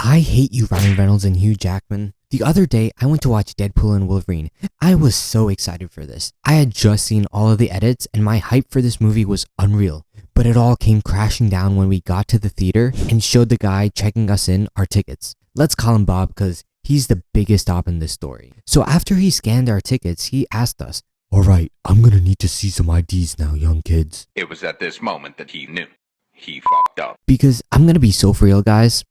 I hate you, Ryan Reynolds and Hugh Jackman. The other day, I went to watch Deadpool and Wolverine. I was so excited for this. I had just seen all of the edits and my hype for this movie was unreal. But it all came crashing down when we got to the theater and showed the guy checking us in our tickets. Let's call him Bob because he's the biggest op in this story. So after he scanned our tickets, he asked us, "Alright, I'm gonna need to see some IDs now, young kids." It was at this moment that he knew. He fucked up. Because I'm gonna be so for real, guys.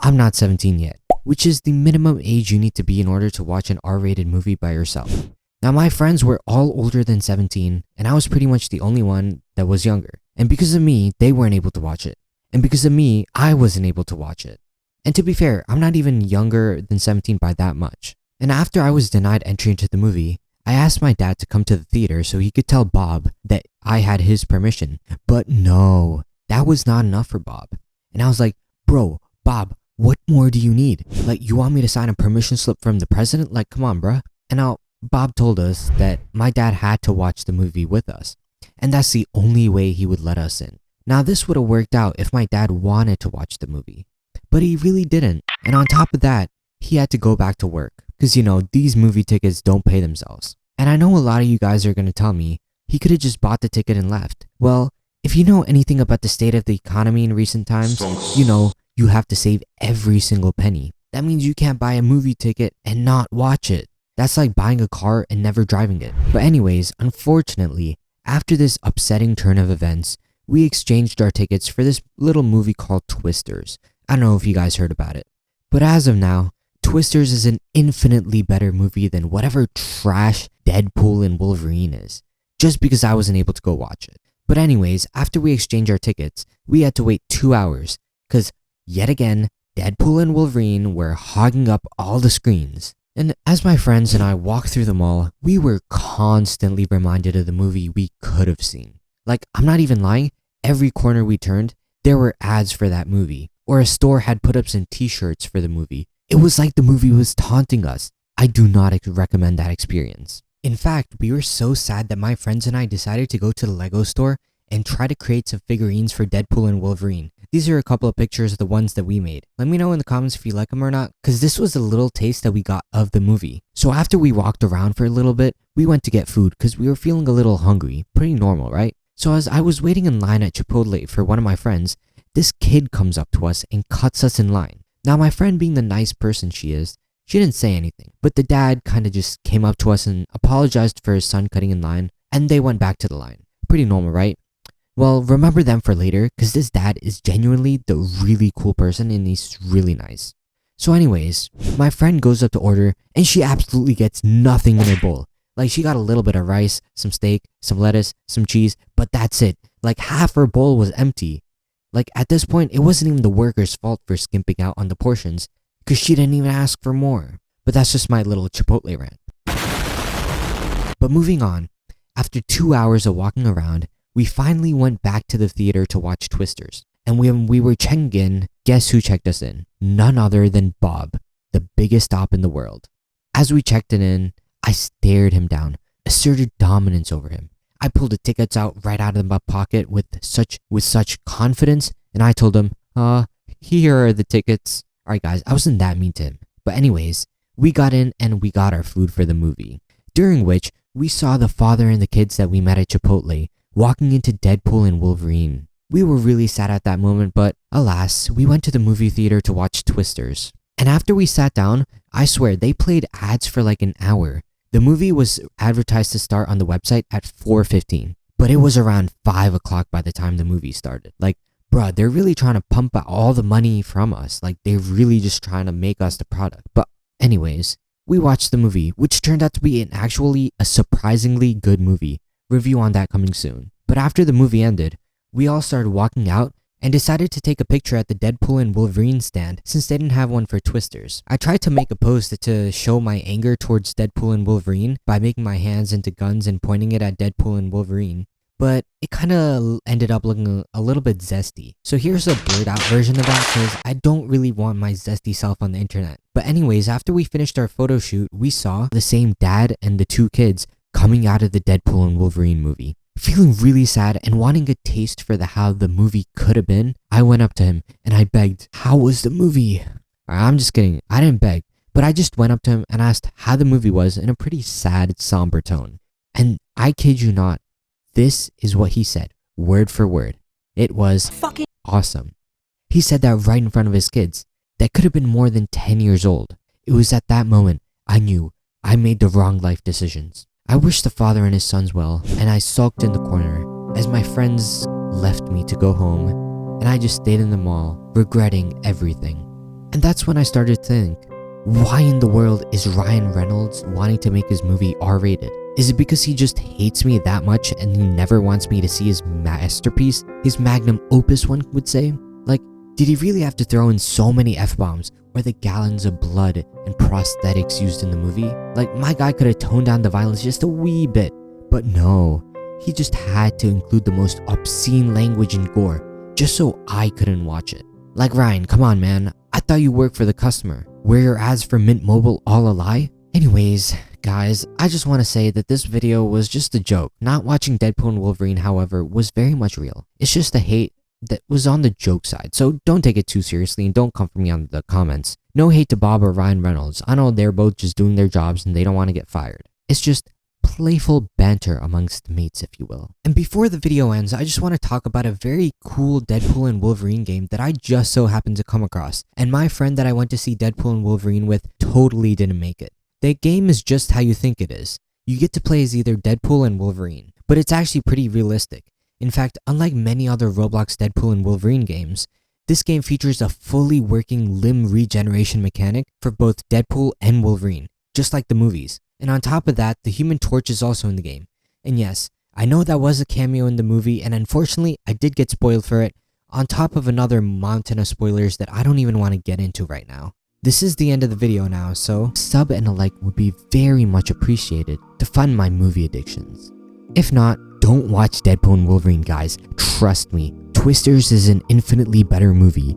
I'm not 17 yet, which is the minimum age you need to be in order to watch an R-rated movie by yourself. Now my friends were all older than 17 and I was pretty much the only one that was younger. And because of me, they weren't able to watch it. And because of me, I wasn't able to watch it. And to be fair, I'm not even younger than 17 by that much. And after I was denied entry into the movie, I asked my dad to come to the theater so he could tell Bob that I had his permission. But no, that was not enough for Bob. And I was like, "Bro, Bob, what more do you need? Like, you want me to sign a permission slip from the president? Like, come on, bruh." And now, Bob told us that my dad had to watch the movie with us. And that's the only way he would let us in. Now, this would have worked out if my dad wanted to watch the movie. But he really didn't. And on top of that, he had to go back to work. Because, these movie tickets don't pay themselves. And I know a lot of you guys are going to tell me, he could have just bought the ticket and left. Well, if you know anything about the state of the economy in recent times, you have to save every single penny. That means you can't buy a movie ticket and not watch it. That's like buying a car and never driving it. But anyways, unfortunately, after this upsetting turn of events, we exchanged our tickets for this little movie called Twisters. I don't know if you guys heard about it. But as of now, Twisters is an infinitely better movie than whatever trash Deadpool and Wolverine is. Just because I wasn't able to go watch it. But anyways, after we exchanged our tickets, we had to wait 2 hours. Because yet again, Deadpool and Wolverine were hogging up all the screens. And as my friends and I walked through the mall, we were constantly reminded of the movie we could have seen. Like, I'm not even lying, every corner we turned, there were ads for that movie. Or a store had put up some t-shirts for the movie. It was like the movie was taunting us. I do not recommend that experience. In fact, we were so sad that my friends and I decided to go to the Lego store and try to create some figurines for Deadpool and Wolverine. These are a couple of pictures of the ones that we made. Let me know in the comments if you like them or not, because this was a little taste that we got of the movie. So after we walked around for a little bit, we went to get food because we were feeling a little hungry. Pretty normal, right? So as I was waiting in line at Chipotle for one of my friends, this kid comes up to us and cuts us in line. Now my friend, being the nice person she is, she didn't say anything, but the dad kind of just came up to us and apologized for his son cutting in line, and they went back to the line. Pretty normal, right? Well, remember them for later, because this dad is genuinely the really cool person and he's really nice. So anyways, my friend goes up to order and she absolutely gets nothing in her bowl. Like, she got a little bit of rice, some steak, some lettuce, some cheese, but that's it. Like, half her bowl was empty. Like, at this point, it wasn't even the worker's fault for skimping out on the portions, because she didn't even ask for more. But that's just my little Chipotle rant. But moving on, after 2 hours of walking around, we finally went back to the theater to watch Twisters. And when we were checking in, guess who checked us in? None other than Bob, the biggest op in the world. As we checked it in, I stared him down, asserted dominance over him. I pulled the tickets out right out of my pocket with such confidence, and I told him, here are the tickets. Alright guys, I wasn't that mean to him. But anyways, we got in and we got our food for the movie. During which, we saw the father and the kids that we met at Chipotle walking into Deadpool and Wolverine. We were really sad at that moment, but alas, we went to the movie theater to watch Twisters. And after we sat down, I swear they played ads for like an hour. The movie was advertised to start on the website at 4:15, but it was around 5 o'clock by the time the movie started. Like, bruh, they're really trying to pump out all the money from us. Like, they're really just trying to make us the product. But anyways, we watched the movie, which turned out to be actually a surprisingly good movie. Review on that coming soon. But after the movie ended, we all started walking out and decided to take a picture at the Deadpool and Wolverine stand since they didn't have one for Twisters. I tried to make a post to show my anger towards Deadpool and Wolverine by making my hands into guns and pointing it at Deadpool and Wolverine, but it kind of ended up looking a little bit zesty. So here's a blurred out version of that because I don't really want my zesty self on the internet. But anyways, after we finished our photo shoot, we saw the same dad and the two kids coming out of the Deadpool and Wolverine movie. Feeling really sad and wanting a taste for how the movie could have been, I went up to him and I begged, "How was the movie?" I'm just kidding. I didn't beg, but I just went up to him and asked how the movie was in a pretty sad, somber tone. And I kid you not, this is what he said, word for word. It was fucking awesome. He said that right in front of his kids that could have been more than 10 years old. It was at that moment I knew I made the wrong life decisions. I wished the father and his sons well, and I sulked in the corner as my friends left me to go home, and I just stayed in the mall, regretting everything. And that's when I started to think, why in the world is Ryan Reynolds wanting to make his movie R-rated? Is it because he just hates me that much and he never wants me to see his masterpiece? His magnum opus, one would say? Like, did he really have to throw in so many F-bombs or the gallons of blood and prosthetics used in the movie? Like, my guy could have toned down the violence just a wee bit, but no. He just had to include the most obscene language and gore just so I couldn't watch it. Like, Ryan, come on, man. I thought you worked for the customer. Were your ads for Mint Mobile all a lie? Anyways, guys, I just want to say that this video was just a joke. Not watching Deadpool and Wolverine, however, was very much real. It's just the hate that was on the joke side, so don't take it too seriously and don't come for me on the comments. No hate to Bob or Ryan Reynolds. I know they're both just doing their jobs and they don't want to get fired. It's just playful banter amongst mates, if you will. And before the video ends, I just want to talk about a very cool Deadpool and Wolverine game that I just so happened to come across. And my friend that I went to see Deadpool and Wolverine with totally didn't make it. The game is just how you think it is. You get to play as either Deadpool and Wolverine, but it's actually pretty realistic. In fact, unlike many other Roblox Deadpool and Wolverine games, this game features a fully working limb regeneration mechanic for both Deadpool and Wolverine, just like the movies. And on top of that, the Human Torch is also in the game. And yes, I know that was a cameo in the movie, and unfortunately, I did get spoiled for it, on top of another mountain of spoilers that I don't even want to get into right now. This is the end of the video now, so sub and a like would be very much appreciated to fund my movie addictions. If not, don't watch Deadpool and Wolverine, guys. Trust me, Twisters is an infinitely better movie.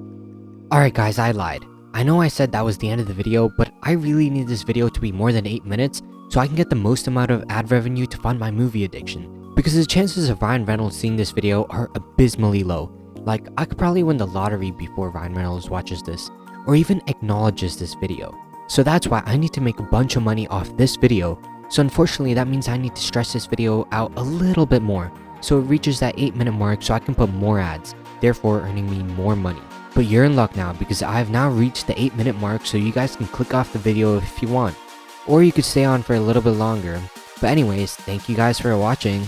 Alright guys, I lied. I know I said that was the end of the video, but I really need this video to be more than 8 minutes so I can get the most amount of ad revenue to fund my movie addiction. Because the chances of Ryan Reynolds seeing this video are abysmally low. Like, I could probably win the lottery before Ryan Reynolds watches this, or even acknowledges this video. So that's why I need to make a bunch of money off this video. So unfortunately, that means I need to stretch this video out a little bit more, so it reaches that 8-minute mark so I can put more ads, therefore earning me more money. But you're in luck now because I have now reached the 8-minute mark, so you guys can click off the video if you want. Or you could stay on for a little bit longer. But anyways, thank you guys for watching.